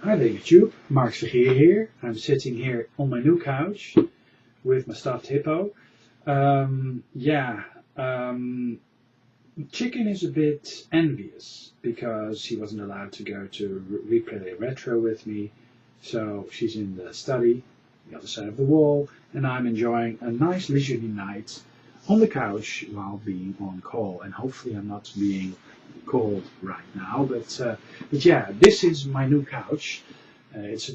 Hi there YouTube, Mark here. I'm sitting here on my new couch with my stuffed hippo. Chicken is a bit envious because she wasn't allowed to go to replay retro with me. So she's in the study, the other side of the wall, and I'm enjoying a nice leisurely night on the couch while being on call. And hopefully I'm not being called right now, but yeah, this is my new couch. It's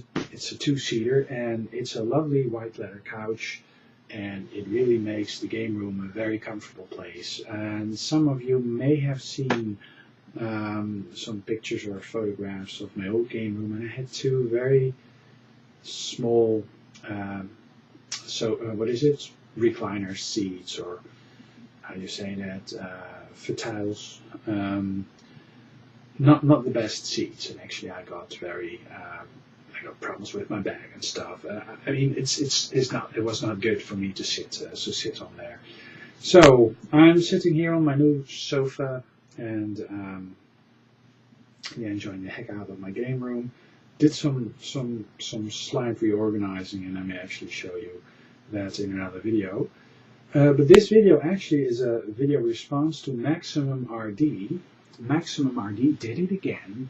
a two-seater, and it's a lovely white leather couch, and it really makes the game room a very comfortable place. And some of you may have seen some pictures or photographs of my old game room, and I had two very small recliner seats, or how do you say that, fatales, not the best seats, and actually I got problems with my bag and stuff. I mean, it was not good for me to sit on there. So I'm sitting here on my new sofa and enjoying the heck out of my game room. Did some slight reorganizing, and I may actually show you that in another video. But this video actually is a video response to MaximumRD. MaximumRD did it again.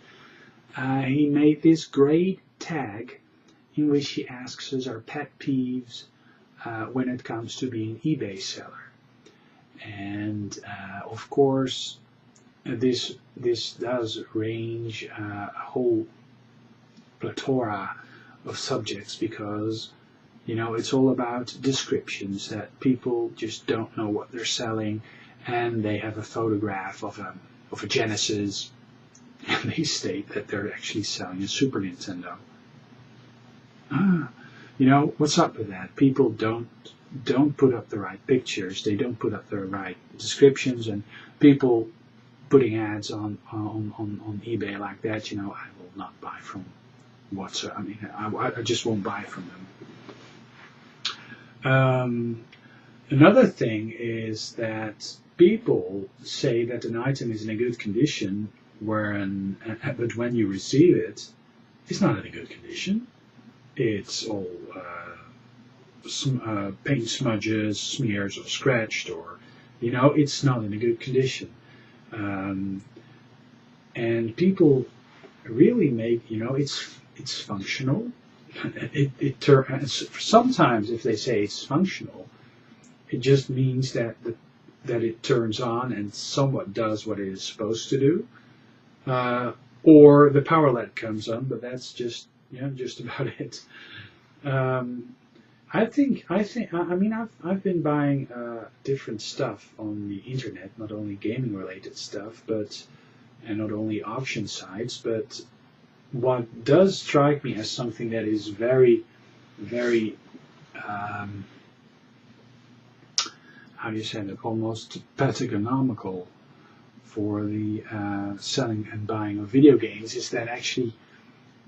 He made this great tag in which he asks us our pet peeves when it comes to being an eBay seller. And of course, this does range a whole plethora of subjects, because it's all about descriptions, that people just don't know what they're selling, and they have a photograph of a Genesis, and they state that they're actually selling a Super Nintendo. What's up with that? People don't put up the right pictures, they don't put up the right descriptions, and people putting ads on eBay like that, I will not buy from whatsoever. I mean, I just won't buy from them. Another thing is that people say that an item is in a good condition, but when you receive it, it's not in a good condition. It's all paint smudges, smears, or scratched, or it's not in a good condition. And people really make it's functional. Sometimes if they say it's functional, it just means that it turns on and somewhat does what it is supposed to do, or the power LED comes on, but that's just about it. I've been buying different stuff on the internet, not only gaming related stuff, and not only auction sites, but what does strike me as something that is very, very, how do you say that, almost pathognomical for the selling and buying of video games, is that actually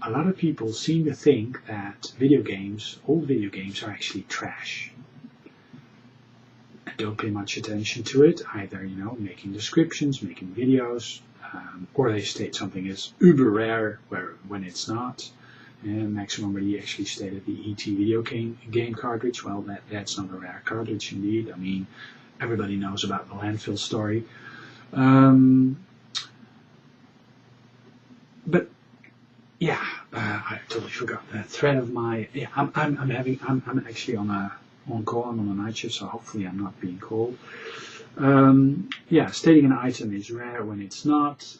a lot of people seem to think that old video games are actually trash. And don't pay much attention to it, either, making descriptions, making videos, or they state something is uber rare when it's not. And MaximumRD actually stated the ET video game cartridge. Well, that's not a rare cartridge indeed. I mean, everybody knows about the landfill story. But yeah, I totally forgot the thread of my. Yeah, I'm actually on call. I'm on a night shift, so hopefully I'm not being called. Stating an item is rare when it's not.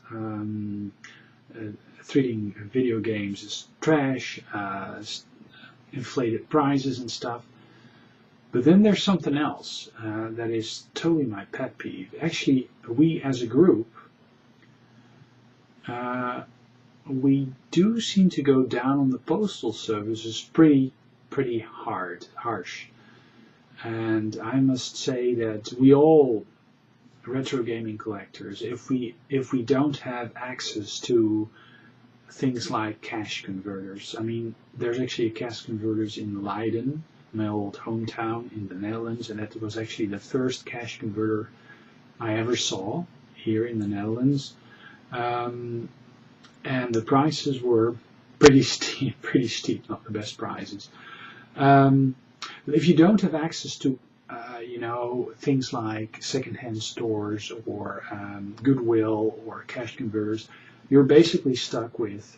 Treating video games as trash, inflated prices and stuff. But then there's something else that is totally my pet peeve. Actually, we as a group, we do seem to go down on the postal services pretty harsh. And I must say that we all, retro gaming collectors, if we don't have access to things like cash converters. I mean, there's actually a cash converters in Leiden, my old hometown in the Netherlands, and that was actually the first cash converter I ever saw here in the Netherlands. And the prices were pretty steep, not the best prices. If you don't have access to things like secondhand stores or Goodwill or cash converters, you're basically stuck with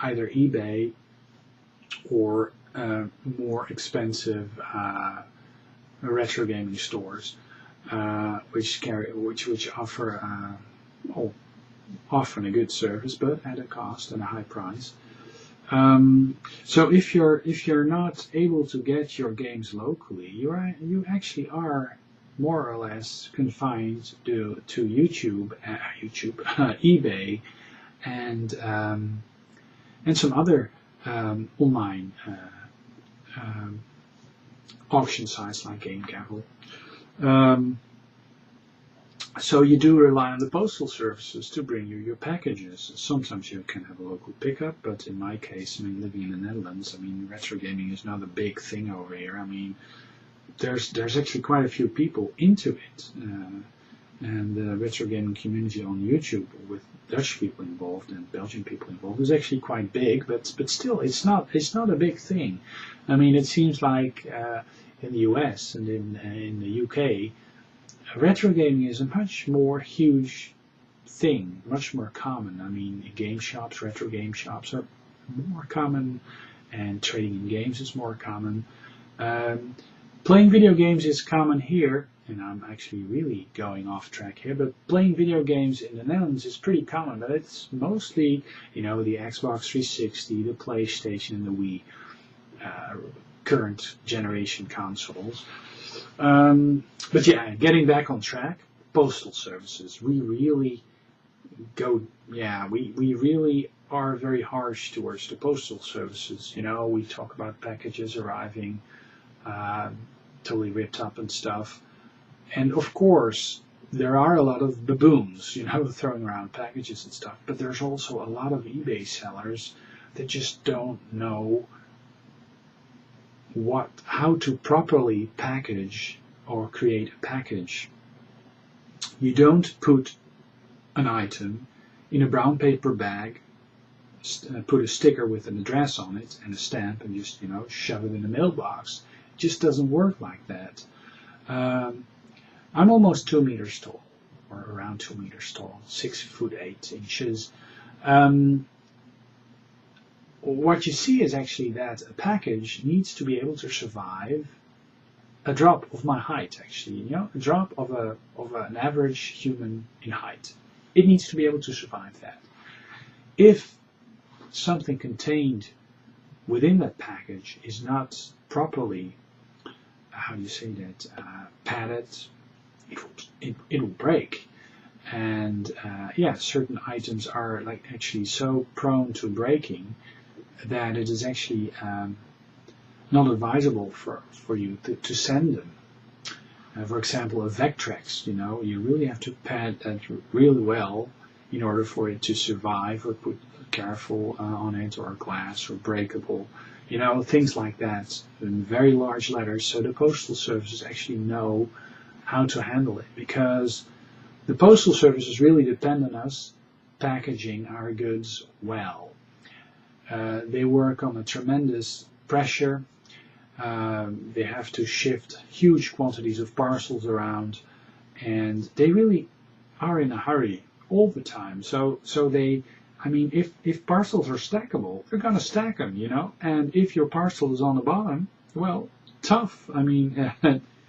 either eBay or more expensive retro gaming stores, which offer often a good service, but at a cost and a high price. So if you're not able to get your games locally, you actually are more or less confined to YouTube, eBay, and some other online auction sites like GameCapital. So you do rely on the postal services to bring you your packages. Sometimes you can have a local pickup, but in my case, I mean, living in the Netherlands, I mean, retro gaming is not a big thing over here. I mean, there's actually quite a few people into it, and the retro gaming community on YouTube with Dutch people involved and Belgian people involved is actually quite big, but still, it's not a big thing. I mean, it seems like in the US and in the UK. Retro gaming is a much more huge thing, much more common. I mean, retro game shops are more common, and trading in games is more common. Playing video games is common here, and I'm actually really going off track here, but playing video games in the Netherlands is pretty common, but it's mostly, the Xbox 360, the PlayStation, and the Wii, current generation consoles. But yeah, getting back on track, postal services. We really we really are very harsh towards the postal services. We talk about packages arriving totally ripped up and stuff. And of course, there are a lot of baboons, throwing around packages and stuff. But there's also a lot of eBay sellers that just don't know how to properly package or create a package. You don't put an item in a brown paper bag, put a sticker with an address on it and a stamp, and just shove it in the mailbox. It just doesn't work like that. I'm almost 2 meters tall, or around 2 meters tall, 6'8". What you see is actually that a package needs to be able to survive a drop of my height, actually, a drop of an average human in height. It needs to be able to survive that. If something contained within that package is not properly, padded, it will break. And certain items are actually so prone to breaking that it is actually not advisable for you to send them. For example, a Vectrex, you really have to pad that really well in order for it to survive, or put careful on it, or glass, or breakable, things like that in very large letters, so the postal services actually know how to handle it, because the postal services really depend on us packaging our goods well. They work on a tremendous pressure. They have to shift huge quantities of parcels around, and they really are in a hurry all the time. So they, if parcels are stackable, they're going to stack them, and if your parcel is on the bottom, well, tough.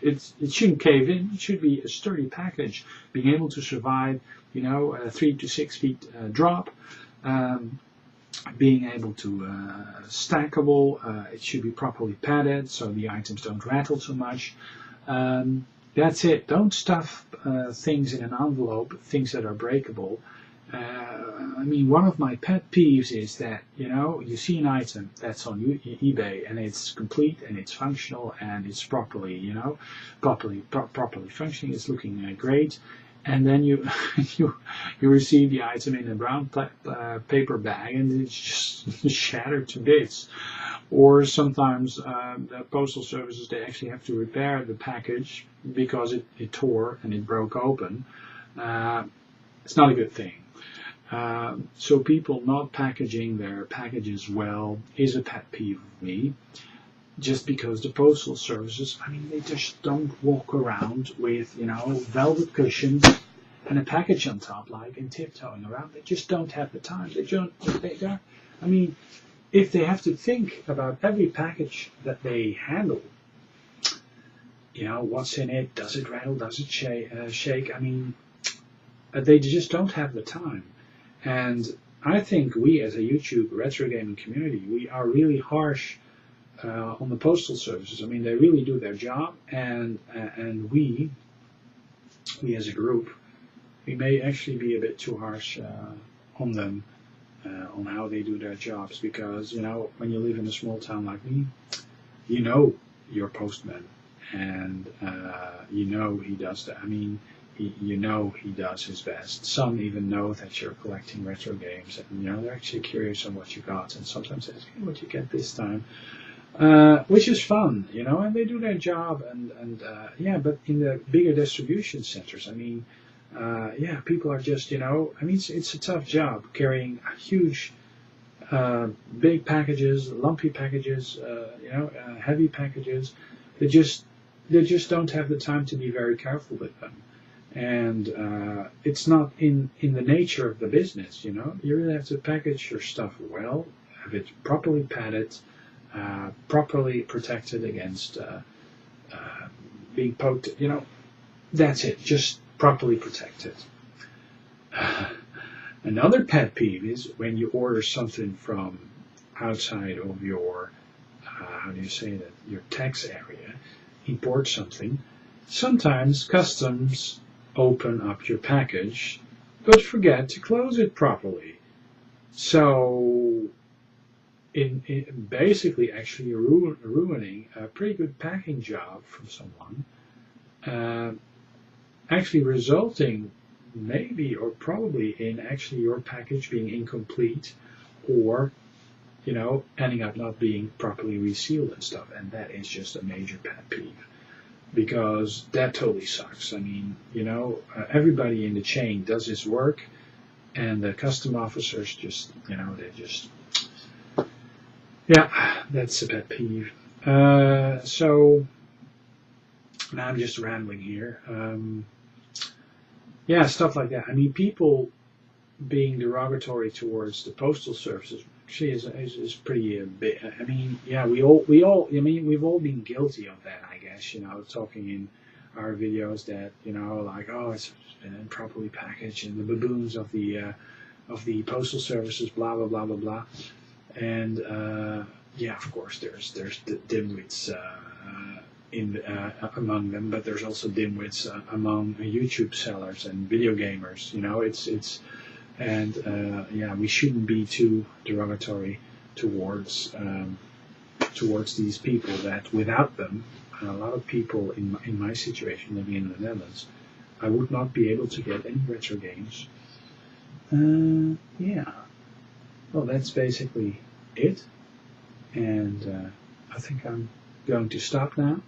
It shouldn't cave in. It should be a sturdy package, being able to survive, a 3 to 6 feet drop. Being able to stackable, it should be properly padded so the items don't rattle so much. That's it. Don't stuff things in an envelope, things that are breakable. One of my pet peeves is that, you see an item that's on eBay and it's complete and it's functional and it's properly, properly functioning, it's looking great. And then you receive the item in a brown paper bag, and it's just shattered to bits. Or sometimes the postal services, they actually have to repair the package because it tore and it broke open. It's not a good thing. So people not packaging their packages well is a pet peeve of me. Just because the postal services, I mean, they just don't walk around with, velvet cushions and a package on top, like, and tiptoeing around. They just don't have the time. I mean, if they have to think about every package that they handle, what's in it, does it rattle, does it shake? I mean, they just don't have the time. And I think we, as a YouTube retro gaming community, we are really harsh on the postal services. I mean, they really do their job, and we as a group, we may actually be a bit too harsh on them, on how they do their jobs, because, when you live in a small town like me, your postman, and he does that. I mean, he does his best. Some even know that you're collecting retro games, and they're actually curious on what you got, and sometimes they ask, hey, what you get this time, which is fun, and they do their job, but in the bigger distribution centers, I mean, people are just, I mean, it's a tough job carrying huge, big packages, lumpy packages, heavy packages. They just don't have the time to be very careful with them. And it's not in the nature of the business, You really have to package your stuff well, have it properly padded, properly protected against being poked, that's it, just properly protected. Another pet peeve is when you order something from outside of your, how do you say that, your tax area, import something. Sometimes customs open up your package, but forget to close it properly. So, in basically actually ruining a pretty good packing job from someone, actually resulting maybe or probably in actually your package being incomplete, or ending up not being properly resealed and stuff. And that is just a major pet peeve, because that totally sucks. I mean, everybody in the chain does his work, and the custom officers just, that's a pet peeve. So now I'm just rambling here. Stuff like that. I mean, people being derogatory towards the postal services actually is pretty big. I mean, we all. I mean, we've all been guilty of that, I guess. Talking in our videos that like, oh, it's been improperly packaged, and the baboons of the postal services, blah blah blah blah blah. And of course, there's the dimwits among them, but there's also dimwits among YouTube sellers and video gamers. We shouldn't be too derogatory towards these people. That without them, a lot of people in my situation living in the Netherlands, I would not be able to get any retro games. Well, that's basically it, and I think I'm going to stop now.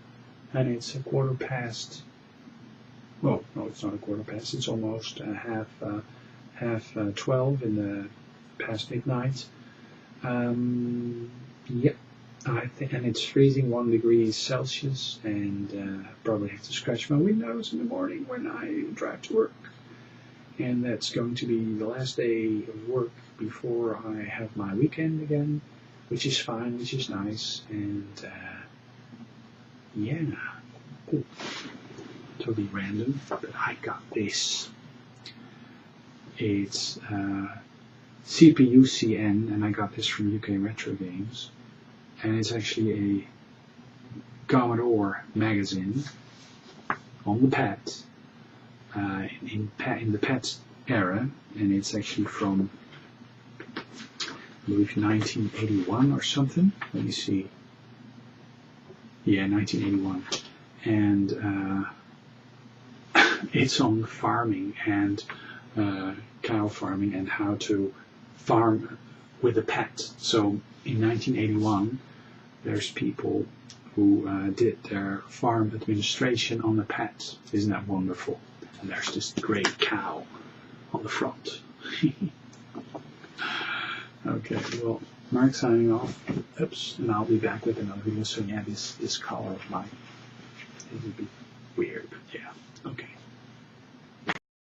And it's 1:15. Well, no, it's not 1:15. It's almost half 12 in the past midnight. And it's freezing 1 degree Celsius, and probably have to scratch my windows in the morning when I drive to work. And that's going to be the last day of work before I have my weekend again, which is fine, which is nice, and cool. Totally random, but I got this. It's CPUCN, and I got this from UK Retro Games, and it's actually a Commodore magazine on the PET, in the PET era, and it's actually from, I believe, 1981 or something. Let me see. Yeah, 1981, and it's on farming and cow farming and how to farm with a PET. So in 1981, there's people who did their farm administration on a PET. Isn't that wonderful? And there's this great cow on the front. Okay, well, Mark signing off. Oops, and I'll be back with another video soon. Yeah, this color of my ADB.